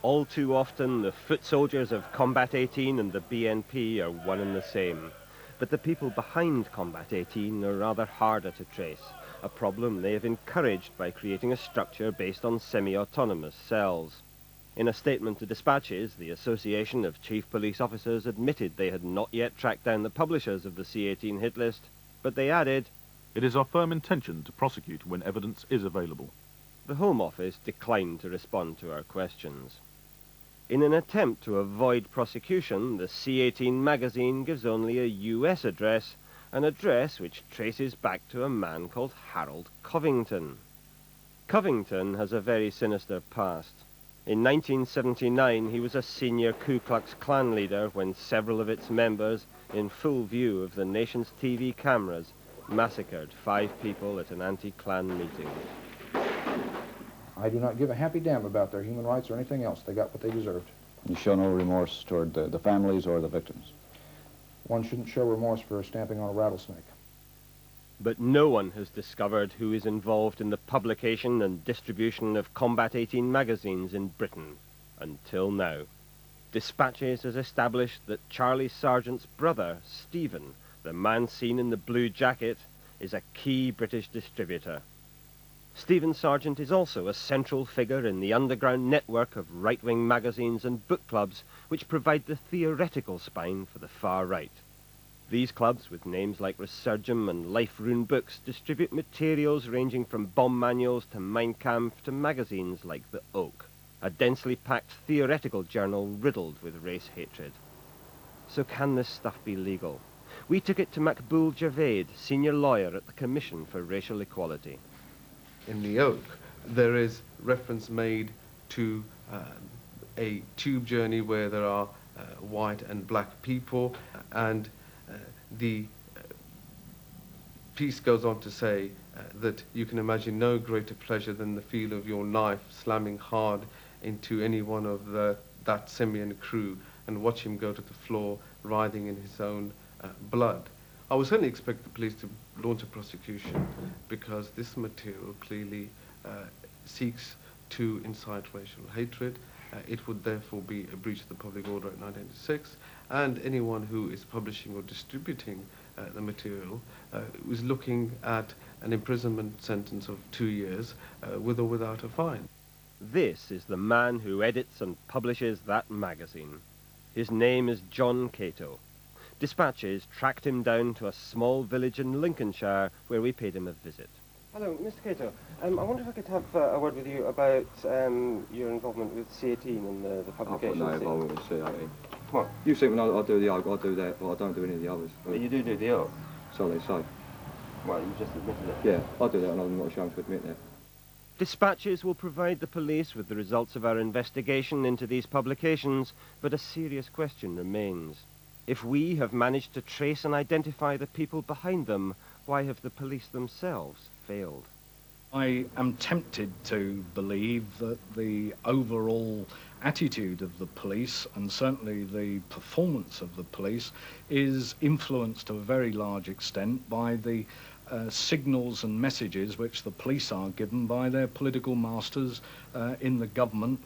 All too often, the foot soldiers of Combat 18 and the BNP are one and the same. But the people behind Combat 18 are rather harder to trace, a problem they have encouraged by creating a structure based on semi-autonomous cells. In a statement to dispatches, the Association of Chief Police Officers admitted they had not yet tracked down the publishers of the C18 hit list, but they added, "It is our firm intention to prosecute when evidence is available." The Home Office declined to respond to our questions. In an attempt to avoid prosecution, the C18 magazine gives only a US address, an address which traces back to a man called Harold Covington. Covington has a very sinister past. In 1979, he was a senior Ku Klux Klan leader when several of its members, in full view of the nation's TV cameras, massacred 5 people at an anti-Klan meeting. I do not give a happy damn about their human rights or anything else. They got what they deserved. You show no remorse toward the families or the victims? One shouldn't show remorse for stamping on a rattlesnake. But no one has discovered who is involved in the publication and distribution of Combat 18 magazines in Britain, until now. Dispatches has established that Charlie Sargent's brother, Stephen, the man seen in the blue jacket, is a key British distributor. Stephen Sargent is also a central figure in the underground network of right-wing magazines and book clubs which provide the theoretical spine for the far right. These clubs, with names like Resurgam and Life Rune Books, distribute materials ranging from bomb manuals to Mein Kampf to magazines like The Oak, a densely packed theoretical journal riddled with race hatred. So can this stuff be legal? We took it to Makbul Javed, senior lawyer at the Commission for Racial Equality. In The Oak, there is reference made to a tube journey where there are white and black people, and the piece goes on to say that you can imagine no greater pleasure than the feel of your knife slamming hard into any one of that simian crew and watch him go to the floor writhing in his own blood. I would certainly expect the police to launch a prosecution because this material clearly seeks to incite racial hatred. It would therefore be a breach of the public order at 1986, and anyone who is publishing or distributing the material is looking at an imprisonment sentence of 2 years with or without a fine. This is the man who edits and publishes that magazine. His name is John Cato. Dispatches tracked him down to a small village in Lincolnshire where we paid him a visit. Hello, Mr. Cato. I wonder if I could have a word with you about your involvement with C18 and the publication. I've got no involvement with C18. What? You see, when I do the Oak, I do that, but I don't do any of the others. But you do the Oak? So they say. Well, you just admitted it. Yeah, I do that and I'm not ashamed to admit that. Dispatches will provide the police with the results of our investigation into these publications, but a serious question remains. If we have managed to trace and identify the people behind them, why have the police themselves failed? I am tempted to believe that the overall attitude of the police, and certainly the performance of the police, is influenced to a very large extent by the signals and messages which the police are given by their political masters in the government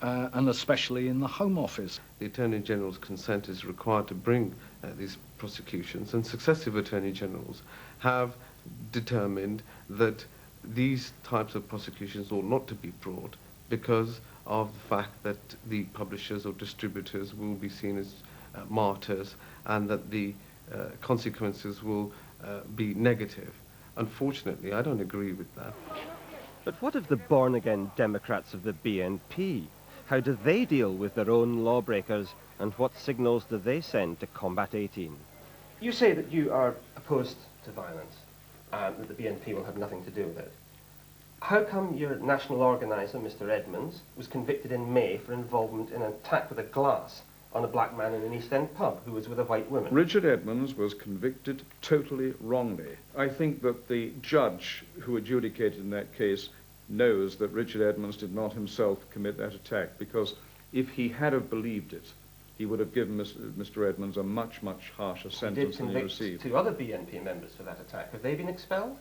and especially in the Home Office. The Attorney General's consent is required to bring these prosecutions, and successive Attorney Generals have determined that these types of prosecutions ought not to be brought because of the fact that the publishers or distributors will be seen as martyrs and that the consequences will be negative. Unfortunately, I don't agree with that. But what of the born-again Democrats of the BNP? How do they deal with their own lawbreakers, and what signals do they send to Combat 18? You say that you are opposed to violence, that the BNP will have nothing to do with it. How come your national organiser, Mr. Edmonds, was convicted in May for involvement in an attack with a glass on a black man in an East End pub who was with a white woman? Richard Edmonds was convicted totally wrongly. I think that the judge who adjudicated in that case knows that Richard Edmonds did not himself commit that attack, because if he had have believed it, he would have given Mr. Edmonds a much, much harsher sentence than he received. He did convict 2 other BNP members for that attack. Have they been expelled?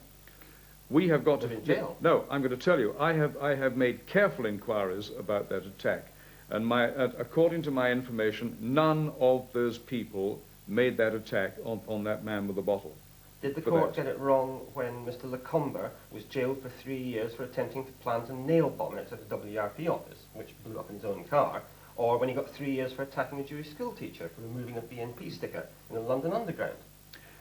We have got to... in jail? No, I'm going to tell you, I have made careful inquiries about that attack. And according to my information, none of those people made that attack on that man with the bottle. Did the court get it wrong when Mr. Lacombe was jailed for 3 years for attempting to plant a nail bomb outside the WRP office, which blew up in his own car, or when he got 3 years for attacking a Jewish school teacher for removing a BNP sticker in the London Underground?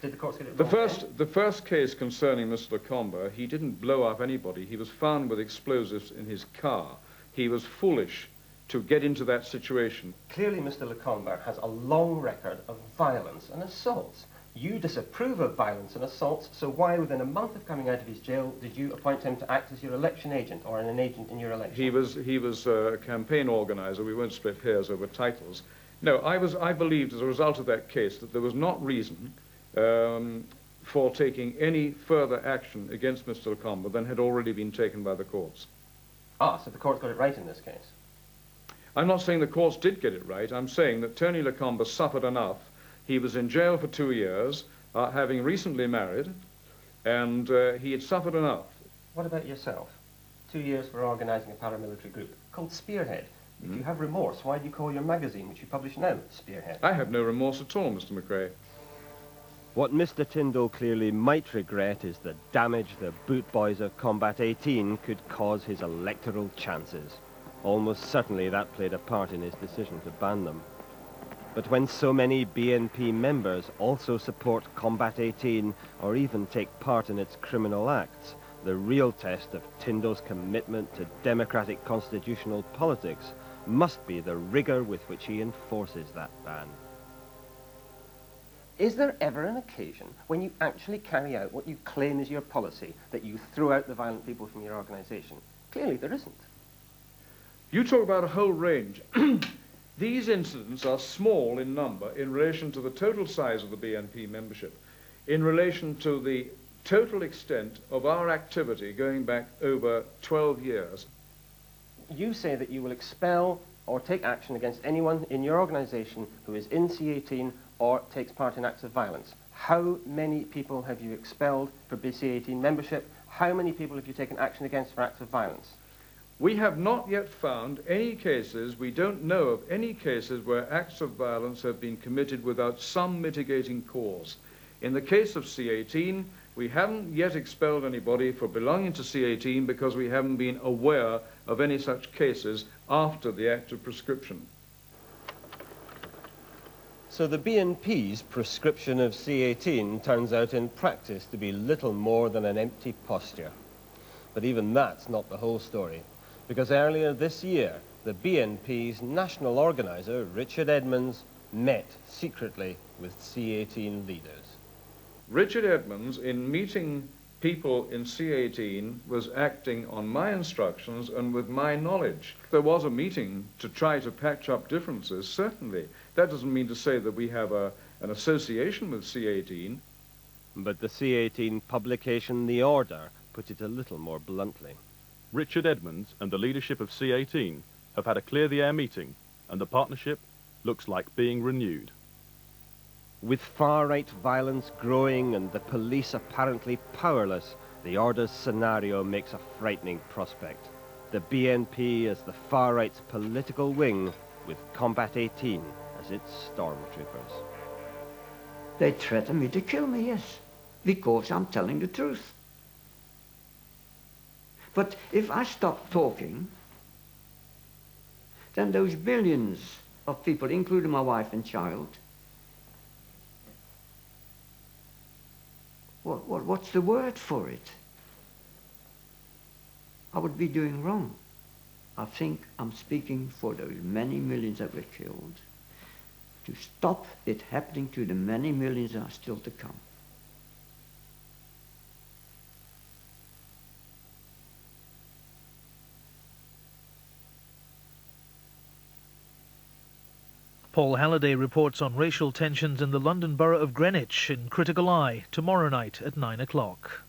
Did the courts get it wrong? The first case concerning Mr. Lacombe, he didn't blow up anybody. He was found with explosives in his car. He was foolish to get into that situation. Clearly Mr. Lacombe has a long record of violence and assaults. You disapprove of violence and assaults, so why, within a month of coming out of his jail, did you appoint him to act as your election agent or an agent in your election? He was a campaign organizer. We won't split hairs over titles. No, I believed as a result of that case that there was not reason for taking any further action against Mr. Lacombe than had already been taken by the courts. Ah, so the court got it right in this case? I'm not saying the courts did get it right. I'm saying that Tony Lacombe suffered enough. He was in jail for 2 years, having recently married, and he had suffered enough. What about yourself? 2 years for organising a paramilitary group called Spearhead. If you have remorse, why do you call your magazine, which you publish now, Spearhead? I have no remorse at all, Mr. McRae. What Mr. Tyndall clearly might regret is the damage the boot boys of Combat 18 could cause his electoral chances. Almost certainly that played a part in his decision to ban them. But when so many BNP members also support Combat 18 or even take part in its criminal acts, the real test of Tyndall's commitment to democratic constitutional politics must be the rigour with which he enforces that ban. Is there ever an occasion when you actually carry out what you claim is your policy, that you throw out the violent people from your organisation? Clearly there isn't. You talk about a whole range. These incidents are small in number in relation to the total size of the BNP membership, in relation to the total extent of our activity going back over 12 years. You say that you will expel or take action against anyone in your organisation who is in C18 or takes part in acts of violence. How many people have you expelled for C18 membership? How many people have you taken action against for acts of violence? We have not yet found any cases, we don't know of any cases where acts of violence have been committed without some mitigating cause. In the case of C18, we haven't yet expelled anybody for belonging to C18 because we haven't been aware of any such cases after the act of prescription. So the BNP's prescription of C18 turns out in practice to be little more than an empty posture. But even that's not the whole story, because earlier this year, the BNP's national organiser, Richard Edmonds, met secretly with C18 leaders. Richard Edmonds, in meeting people in C18, was acting on my instructions and with my knowledge. There was a meeting to try to patch up differences, certainly. That doesn't mean to say that we have an association with C18. But the C18 publication The Order put it a little more bluntly. Richard Edmonds and the leadership of C18 have had a clear-the-air meeting, and the partnership looks like being renewed. With far-right violence growing and the police apparently powerless, the Order's scenario makes a frightening prospect. The BNP as the far-right's political wing, with Combat 18 as its stormtroopers. They threaten me to kill me, yes, because I'm telling the truth. But if I stop talking, then those billions of people, including my wife and child, what's the word for it? I would be doing wrong. I think I'm speaking for those many millions that were killed, to stop it happening to the many millions that are still to come. Paul Halliday reports on racial tensions in the London borough of Greenwich in Critical Eye tomorrow night at 9 o'clock.